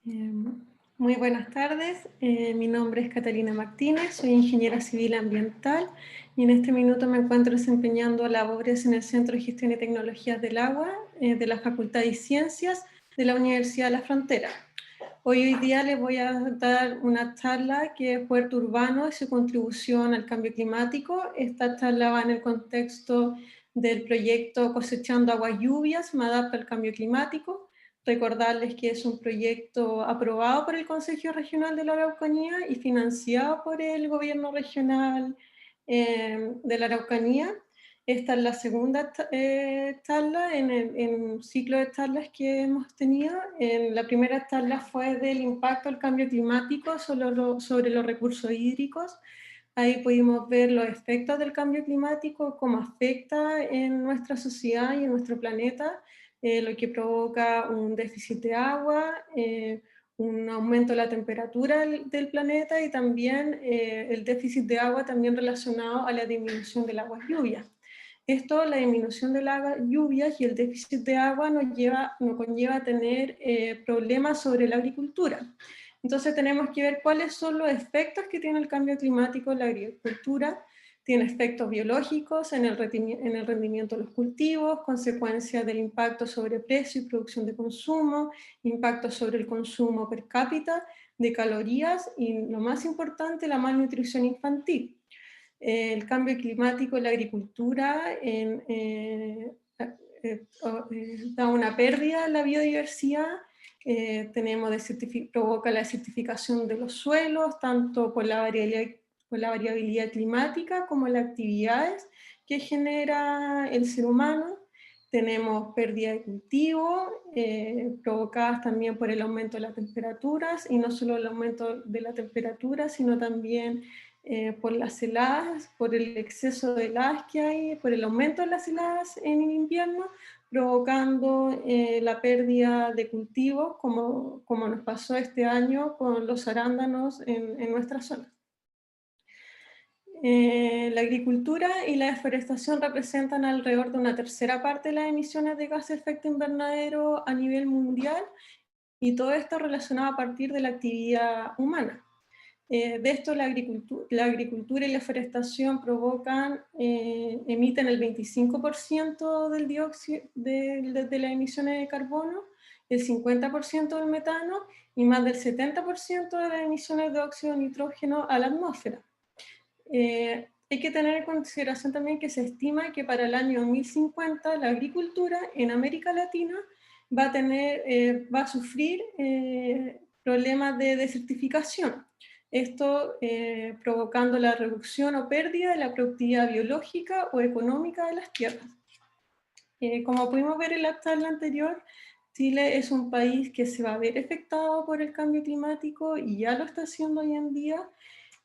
Eh, Muy buenas tardes, mi nombre es Catalina Martínez, soy ingeniera civil ambiental y en este minuto me encuentro desempeñando labores en el Centro de Gestión y Tecnologías del Agua de la Facultad de Ciencias de la Universidad de La Frontera. Hoy día les voy a dar una charla que es Puerto Urbano y su contribución al cambio climático. Esta charla va en el contexto del proyecto Cosechando Aguas Lluvias, me adapto al cambio climático. Recordarles que es un proyecto aprobado por el Consejo Regional de la Araucanía y financiado por el Gobierno Regional de la Araucanía. Esta es la segunda charla en un ciclo de charlas que hemos tenido. La primera charla fue del impacto del cambio climático sobre los recursos hídricos. Ahí pudimos ver los efectos del cambio climático, cómo afecta en nuestra sociedad y en nuestro planeta, lo que provoca un déficit de agua, un aumento de la temperatura del planeta y también el déficit de agua también relacionado a la disminución del agua lluvia. Esto, la disminución de las lluvias y el déficit de agua nos conlleva a tener problemas sobre la agricultura. Entonces tenemos que ver cuáles son los efectos que tiene el cambio climático en la agricultura. Tiene efectos biológicos en el rendimiento de los cultivos, consecuencias del impacto sobre precio y producción de consumo, impacto sobre el consumo per cápita de calorías y, lo más importante, la malnutrición infantil. El cambio climático en la agricultura da una pérdida en la biodiversidad, provoca la desertificación de los suelos, tanto por la variabilidad climática como las actividades que genera el ser humano. Tenemos pérdida de cultivo, provocadas también por el aumento de las temperaturas, y no solo el aumento de la temperatura, sino también por las heladas, por el exceso de heladas que hay, por el aumento de las heladas en invierno, provocando la pérdida de cultivos, como nos pasó este año con los arándanos en nuestra zona. La agricultura y la deforestación representan alrededor de una tercera parte de las emisiones de gases de efecto invernadero a nivel mundial, y todo esto relacionado a partir de la actividad humana. De esto, la agricultura y la forestación emiten el 25% del dióxido de las emisiones de carbono, el 50% del metano y más del 70% de las emisiones de óxido de nitrógeno a la atmósfera. Hay que tener en consideración también que se estima que para el año 2050 la agricultura en América Latina va a sufrir problemas de desertificación. Esto provocando la reducción o pérdida de la productividad biológica o económica de las tierras. Como pudimos ver en la charla anterior, Chile es un país que se va a ver afectado por el cambio climático y ya lo está haciendo hoy en día.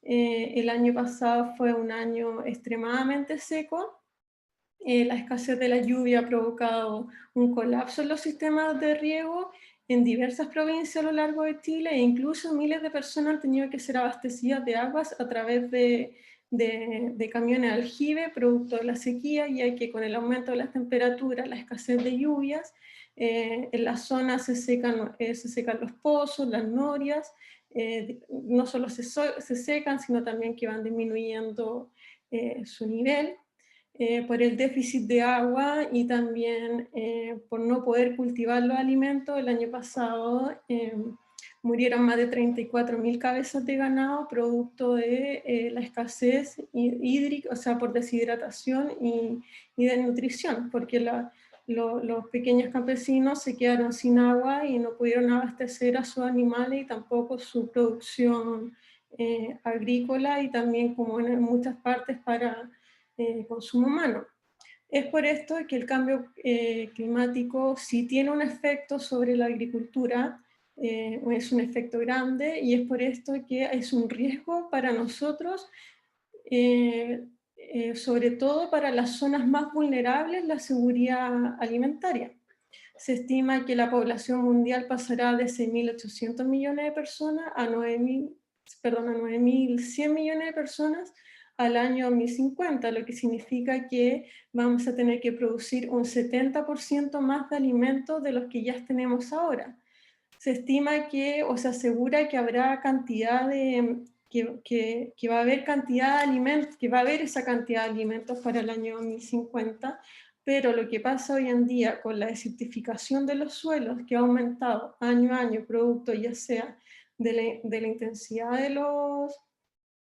El año pasado fue un año extremadamente seco. La escasez de la lluvia ha provocado un colapso en los sistemas de riego en diversas provincias a lo largo de Chile, e incluso miles de personas han tenido que ser abastecidas de aguas a través de camiones de aljibe, producto de la sequía, ya que con el aumento de las temperaturas, la escasez de lluvias, en la zona se secan los pozos, las norias, no solo se secan, sino también que van disminuyendo su nivel. Por el déficit de agua y también por no poder cultivar los alimentos. El año pasado murieron más de 34.000 cabezas de ganado producto de la escasez hídrica, o sea, por deshidratación y desnutrición, porque los pequeños campesinos se quedaron sin agua y no pudieron abastecer a sus animales y tampoco su producción agrícola, y también, como en muchas partes, para consumo humano. Es por esto que el cambio climático sí tiene un efecto sobre la agricultura, es un efecto grande, y es por esto que es un riesgo para nosotros, sobre todo para las zonas más vulnerables, la seguridad alimentaria. Se estima que la población mundial pasará de 6.800 millones de personas a 9.100 millones de personas al año 2050, lo que significa que vamos a tener que producir un 70% más de alimentos de los que ya tenemos ahora. se estima que, o se asegura que habrá cantidad de, que va a haber cantidad de alimentos, que va a haber esa cantidad de alimentos para el año 2050, pero lo que pasa hoy en día con la desertificación de los suelos, que ha aumentado año a año, producto ya sea de la intensidad de los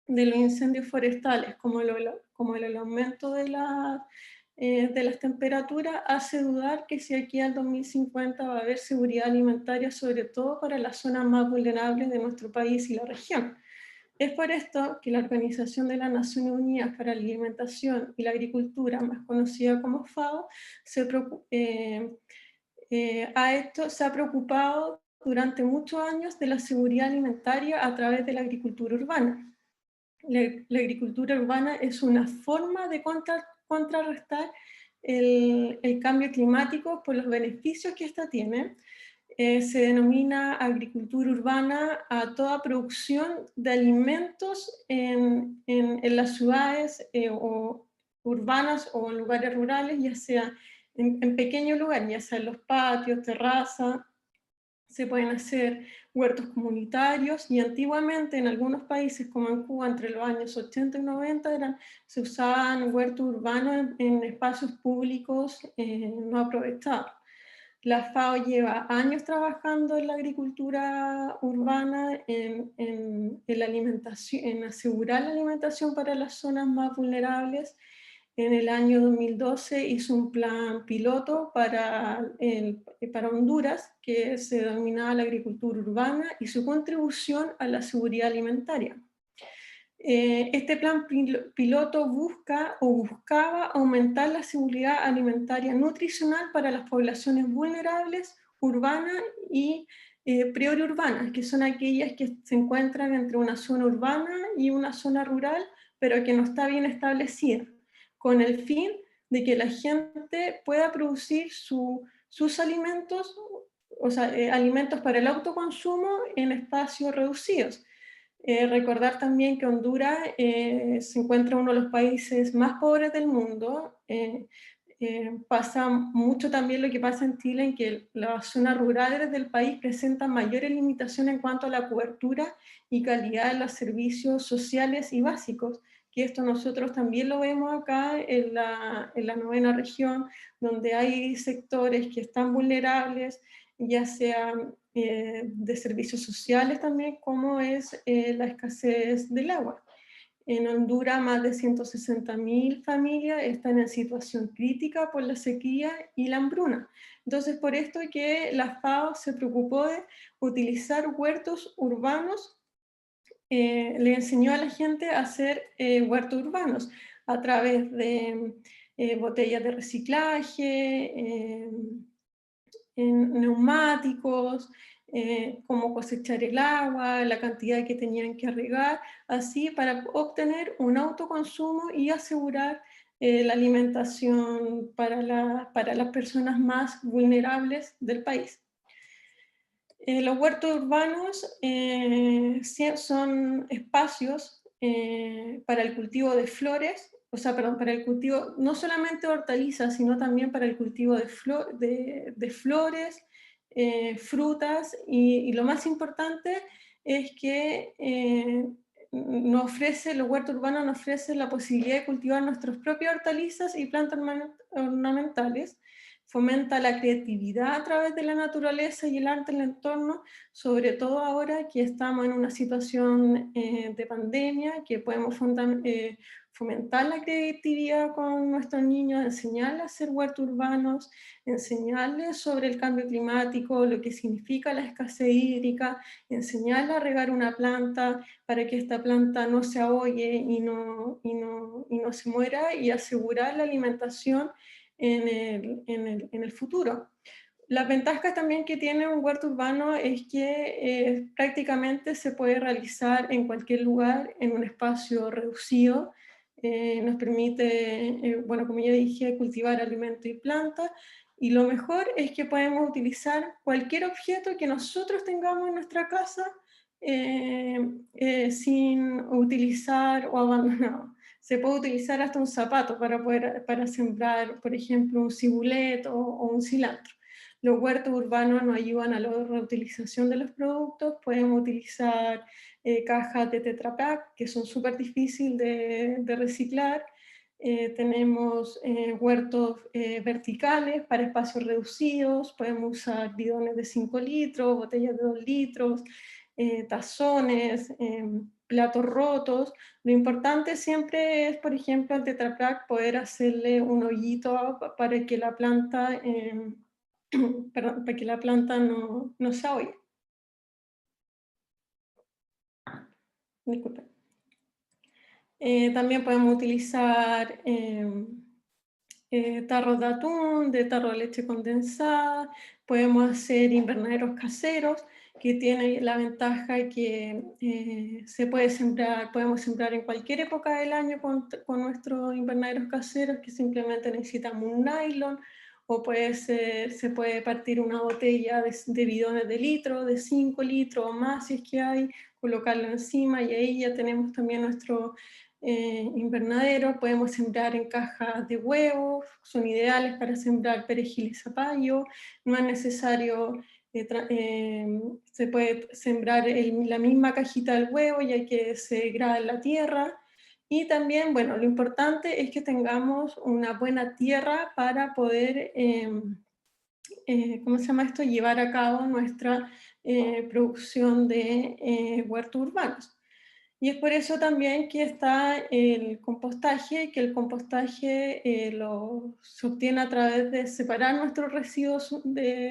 incendios forestales, como el aumento de las temperaturas, hace dudar que si aquí al 2050 va a haber seguridad alimentaria, sobre todo para las zonas más vulnerables de nuestro país y la región. Es por esto que la Organización de las Naciones Unidas para la Alimentación y la Agricultura, más conocida como FAO, se ha preocupado durante muchos años de la seguridad alimentaria a través de la agricultura urbana. La agricultura urbana es una forma de contrarrestar el cambio climático por los beneficios que ésta tiene. Se denomina agricultura urbana a toda producción de alimentos en las ciudades o urbanas o en lugares rurales, ya sea en pequeños lugares, ya sea en los patios, terrazas. Se pueden hacer huertos comunitarios, y antiguamente en algunos países como en Cuba entre los años 80 y 90 se usaban huertos urbanos en espacios públicos no aprovechados. La FAO lleva años trabajando en la agricultura urbana, la alimentación, en asegurar la alimentación para las zonas más vulnerables. En el año 2012 hizo un plan piloto para Honduras que se denominaba la agricultura urbana y su contribución a la seguridad alimentaria. Este plan piloto buscaba aumentar la seguridad alimentaria nutricional para las poblaciones vulnerables, urbanas y preurbanas, que son aquellas que se encuentran entre una zona urbana y una zona rural, pero que no está bien establecida, con el fin de que la gente pueda producir sus alimentos, o sea, alimentos para el autoconsumo en espacios reducidos. Recordar también que Honduras se encuentra uno de los países más pobres del mundo. Pasa mucho también lo que pasa en Chile, en que las zonas rurales del país presentan mayores limitaciones en cuanto a la cobertura y calidad de los servicios sociales y básicos, que esto nosotros también lo vemos acá en la novena región, donde hay sectores que están vulnerables, ya sea de servicios sociales también, como es la escasez del agua. En Honduras, más de 160.000 familias están en situación crítica por la sequía y la hambruna. Entonces, por esto que la FAO se preocupó de utilizar huertos urbanos, le enseñó a la gente a hacer huertos urbanos a través de botellas de reciclaje, en neumáticos, cómo cosechar el agua, la cantidad que tenían que regar, así para obtener un autoconsumo y asegurar la alimentación para las personas más vulnerables del país. Los huertos urbanos son espacios para el cultivo de flores, o sea, perdón, para el cultivo no solamente de hortalizas, sino también para el cultivo de flores, frutas, y lo más importante es que los huertos urbanos nos ofrecen la posibilidad de cultivar nuestras propias hortalizas y plantas ornamentales. Fomenta la creatividad a través de la naturaleza y el arte en el entorno, sobre todo ahora que estamos en una situación de pandemia, que podemos fomentar la creatividad con nuestros niños, enseñarles a hacer huertos urbanos, enseñarles sobre el cambio climático, lo que significa la escasez hídrica, enseñarles a regar una planta para que esta planta no se ahogue y no se muera, y asegurar la alimentación en el futuro. Las ventajas también que tiene un huerto urbano es que prácticamente se puede realizar en cualquier lugar, en un espacio reducido. Nos permite, bueno, como ya dije, cultivar alimentos y plantas, y lo mejor es que podemos utilizar cualquier objeto que nosotros tengamos en nuestra casa sin utilizar o abandonado. Se puede utilizar hasta un zapato para sembrar, por ejemplo, un cibulet o un cilantro. Los huertos urbanos nos ayudan a la reutilización de los productos. Podemos utilizar cajas de Tetra Pak, que son súper difíciles de reciclar. Tenemos huertos verticales para espacios reducidos. Podemos usar bidones de 5 litros, botellas de 2 litros, tazones, platos rotos. Lo importante siempre es, por ejemplo, al Tetra Pak poder hacerle un hoyito para que la planta, perdón, para que la planta no se ahogue. Disculpe. También podemos utilizar tarros de atún, de tarro de leche condensada. Podemos hacer invernaderos caseros, que tienen la ventaja que se puede sembrar, podemos sembrar en cualquier época del año con nuestros invernaderos caseros, que simplemente necesitamos un nylon, o se puede partir una botella de bidones de litro, de 5 litros o más si es que hay, colocarlo encima, y ahí ya tenemos también nuestro invernadero. Podemos sembrar en cajas de huevos, son ideales para sembrar perejil y zapallo. No es necesario, se puede sembrar en la misma cajita del huevo, ya que se graba en la tierra. Y también, bueno, lo importante es que tengamos una buena tierra para poder, ¿cómo se llama esto?, llevar a cabo nuestra producción de huertos urbanos. Y es por eso también que está el compostaje, que el compostaje se obtiene a través de separar nuestros residuos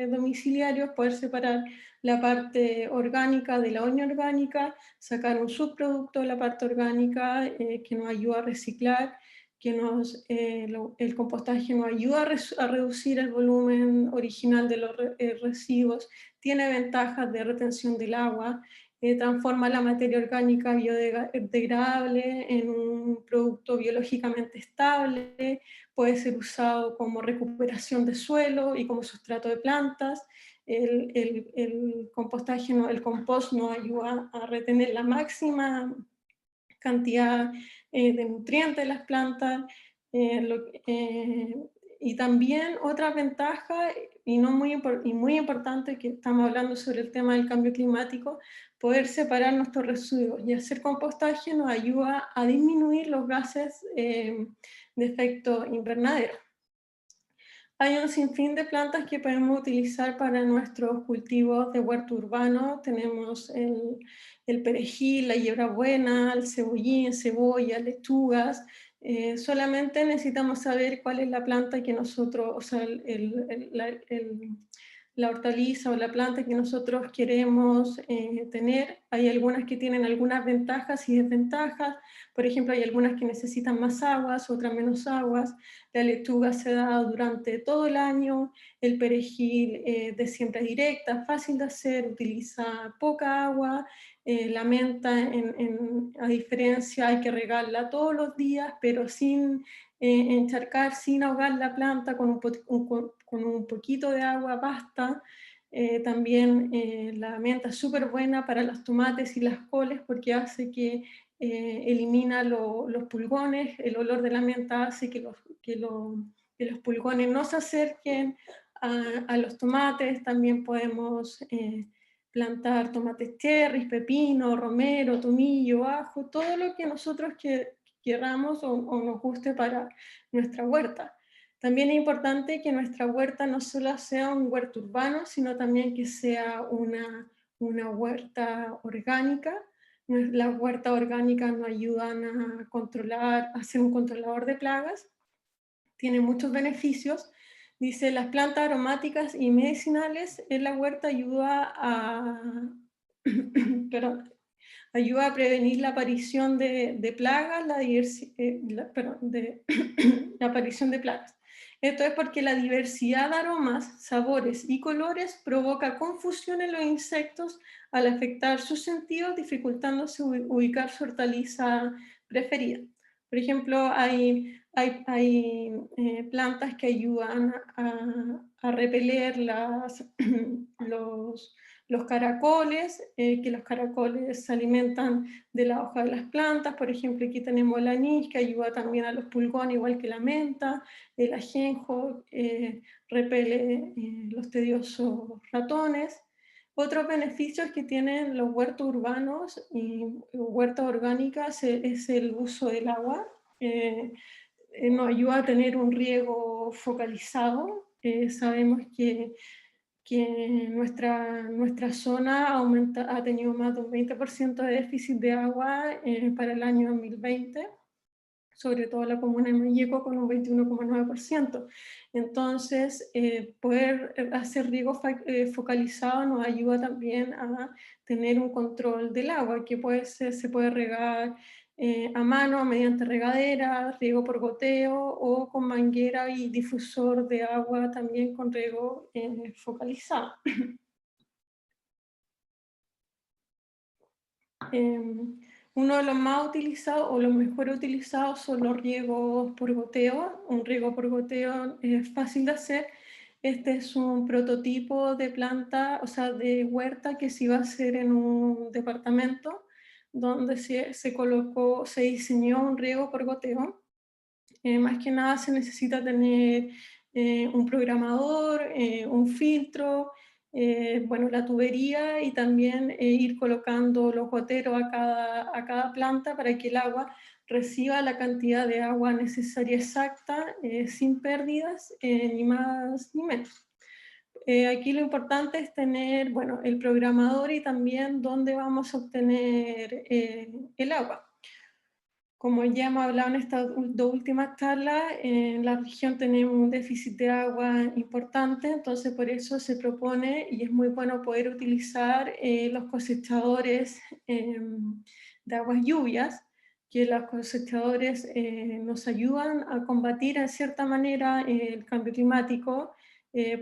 domiciliarios, poder separar la parte orgánica de la inorgánica, sacar un subproducto de la parte orgánica que nos ayuda a reciclar, el compostaje nos ayuda a reducir el volumen original de los residuos, tiene ventajas de retención del agua, transforma la materia orgánica biodegradable en un producto biológicamente estable, puede ser usado como recuperación de suelo y como sustrato de plantas. El compostaje, el compost nos ayuda a retener la máxima cantidad de nutrientes de las plantas. Y también otra ventaja, y muy importante, que estamos hablando sobre el tema del cambio climático, poder separar nuestros residuos y hacer compostaje nos ayuda a disminuir los gases de efecto invernadero. Hay un sinfín de plantas que podemos utilizar para nuestros cultivos de huerto urbano. Tenemos el perejil, la hierbabuena, el cebollín, cebolla, lechugas. Solamente necesitamos saber cuál es la planta que nosotros, o sea, la hortaliza o la planta que nosotros queremos tener. Hay algunas que tienen algunas ventajas y desventajas. Por ejemplo, hay algunas que necesitan más aguas, otras menos aguas. La lechuga se da durante todo el año. El perejil de siembra directa, fácil de hacer, utiliza poca agua. La menta, a diferencia, hay que regarla todos los días, pero sin encharcar, sin ahogar la planta, con un poquito de agua basta. También la menta es súper buena para los tomates y las coles, porque hace que elimina los pulgones. El olor de la menta hace que los pulgones no se acerquen a los tomates. También podemos plantar tomates cherries, pepino, romero, tomillo, ajo, todo lo que nosotros queramos o nos guste para nuestra huerta. También es importante que nuestra huerta no solo sea un huerto urbano, sino también que sea una huerta orgánica. Las huertas orgánicas nos ayudan a controlar, a ser un controlador de plagas. Tiene muchos beneficios. Dice, las plantas aromáticas y medicinales en la huerta perdón, ayuda a prevenir la aparición de plagas, la aparición de plagas. Esto es porque la diversidad de aromas, sabores y colores provoca confusión en los insectos al afectar sus sentidos, dificultándose ubicar su hortaliza preferida. Por ejemplo, hay plantas que ayudan a repeler los Los caracoles, que los caracoles se alimentan de la hoja de las plantas. Por ejemplo, aquí tenemos el anís, que ayuda también a los pulgones, igual que la menta. El ajenjo repele los tediosos ratones. Otros beneficios que tienen los huertos urbanos y huertas orgánicas es el uso del agua. Nos ayuda a tener un riego focalizado. Sabemos que nuestra zona ha tenido más de un 20% de déficit de agua para el año 2020, sobre todo la comuna de Mayeco con un 21,9%. Entonces, poder hacer riego focalizado nos ayuda también a tener un control del agua, que se puede regar a mano, mediante regadera, riego por goteo, o con manguera y difusor de agua también con riego focalizado. Uno de los más utilizados o los mejor utilizados son los riegos por goteo. Un riego por goteo es fácil de hacer. Este es un prototipo de planta, o sea, de huerta que se iba a hacer en un departamento donde se diseñó un riego por goteo. Más que nada se necesita tener un programador, un filtro, bueno, la tubería, y también ir colocando los goteros a cada planta para que el agua reciba la cantidad de agua necesaria exacta, sin pérdidas, ni más ni menos. Aquí lo importante es tener, bueno, el programador y también dónde vamos a obtener el agua. Como ya hemos hablado en estas dos últimas charlas, en la región tenemos un déficit de agua importante, entonces por eso se propone, y es muy bueno poder utilizar los cosechadores de aguas lluvias, que los cosechadores nos ayudan a combatir en cierta manera el cambio climático,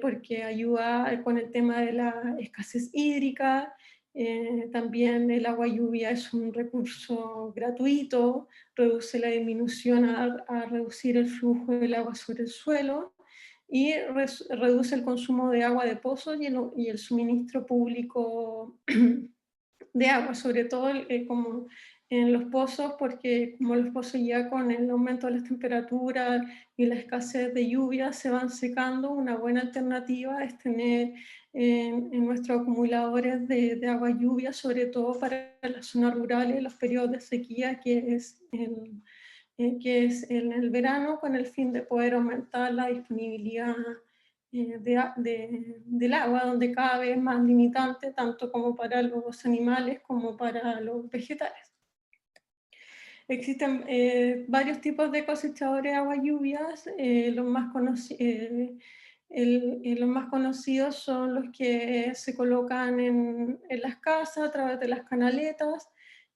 porque ayuda con el tema de la escasez hídrica. También el agua lluvia es un recurso gratuito, reduce la disminución a reducir el flujo del agua sobre el suelo, y reduce el consumo de agua de pozos y el suministro público de agua, sobre todo como en los pozos, porque como los pozos ya con el aumento de las temperaturas y la escasez de lluvia se van secando, una buena alternativa es tener en nuestros acumuladores de agua lluvia, sobre todo para las zonas rurales, los periodos de sequía, que es en el verano, con el fin de poder aumentar la disponibilidad del agua, donde cada vez es más limitante, tanto como para los animales como para los vegetales. Existen varios tipos de cosechadores de agua lluvias. Los más conocidos son los que se colocan en las casas a través de las canaletas.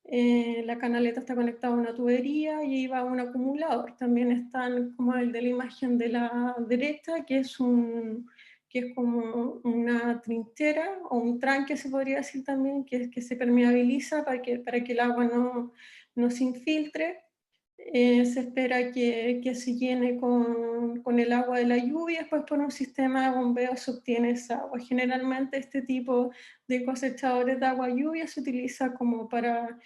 La canaleta está conectada a una tubería y ahí va un acumulador. También están como el de la imagen de la derecha, que es como una trinchera o un tranque, se podría decir también, que se permeabiliza para que el agua no se infiltre. Se espera que se llene con el agua de la lluvia, después por un sistema de bombeo se obtiene esa agua. Generalmente este tipo de cosechadores de agua lluvia se utiliza como para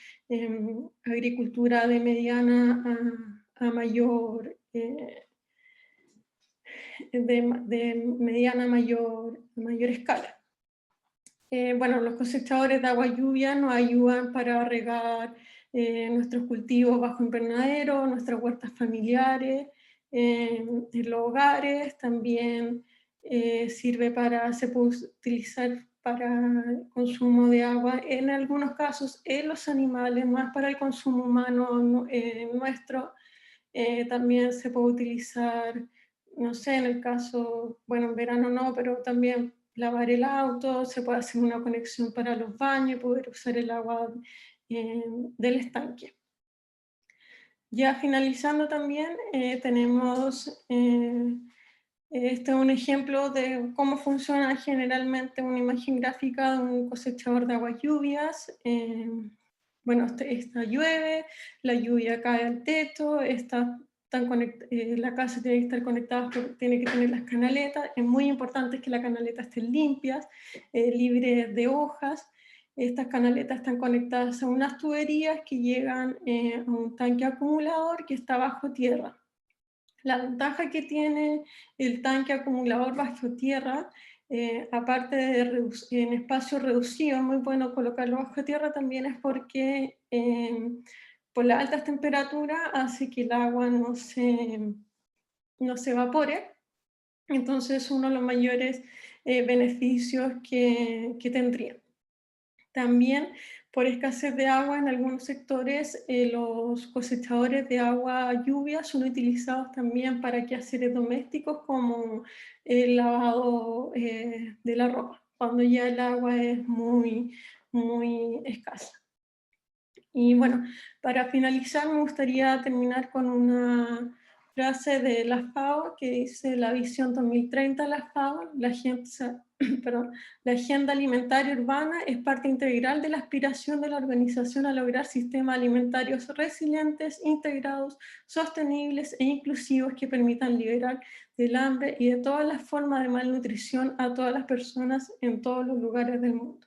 agricultura de mediana a mayor, de mediana a mayor escala. Bueno, los cosechadores de agua lluvia nos ayudan para regar nuestros cultivos bajo invernadero, nuestras huertas familiares, en los hogares. También se puede utilizar para consumo de agua, en algunos casos en los animales, más para el consumo humano nuestro. También se puede utilizar, no sé, en el caso, bueno, en verano no, pero también lavar el auto, se puede hacer una conexión para los baños y poder usar el agua del estanque. Ya finalizando también, tenemos, este es un ejemplo de cómo funciona generalmente una imagen gráfica de un cosechador de aguas lluvias. Bueno, esta llueve, la lluvia cae al techo, esta la casa tiene que estar conectada, tiene que tener las canaletas. Es muy importante que las canaletas estén limpias, libres de hojas. Estas canaletas están conectadas a unas tuberías que llegan a un tanque acumulador que está bajo tierra. La ventaja que tiene el tanque acumulador bajo tierra, aparte de en espacio reducido, es muy bueno colocarlo bajo tierra, también es porque por las altas temperaturas hace que el agua no se evapore. Entonces, uno de los mayores beneficios que tendría. También, por escasez de agua en algunos sectores, los cosechadores de agua lluvia son utilizados también para quehaceres domésticos como el lavado de la ropa, cuando ya el agua es muy, muy escasa. Y bueno, para finalizar me gustaría terminar con una frase de la FAO que dice: la visión 2030 de la FAO, la agenda alimentaria urbana es parte integral de la aspiración de la organización a lograr sistemas alimentarios resilientes, integrados, sostenibles e inclusivos que permitan liberar del hambre y de todas las formas de malnutrición a todas las personas en todos los lugares del mundo.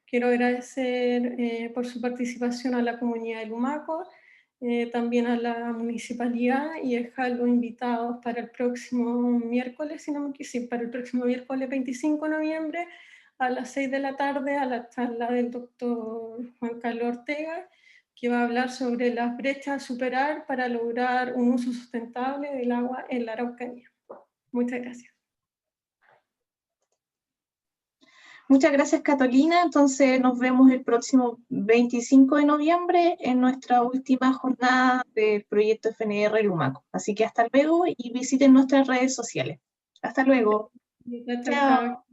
Quiero agradecer por su participación a la comunidad de Lumaco, también a la municipalidad, y dejarlos invitados para el próximo miércoles, para el próximo miércoles 25 de noviembre a las 6 de la tarde a la charla del doctor Juan Carlos Ortega, que va a hablar sobre las brechas a superar para lograr un uso sustentable del agua en la Araucanía. Muchas gracias. Muchas gracias, Catalina. Entonces nos vemos el próximo 25 de noviembre en nuestra última jornada del proyecto FNR Lumaco. Así que hasta luego y visiten nuestras redes sociales. Hasta luego. Chao.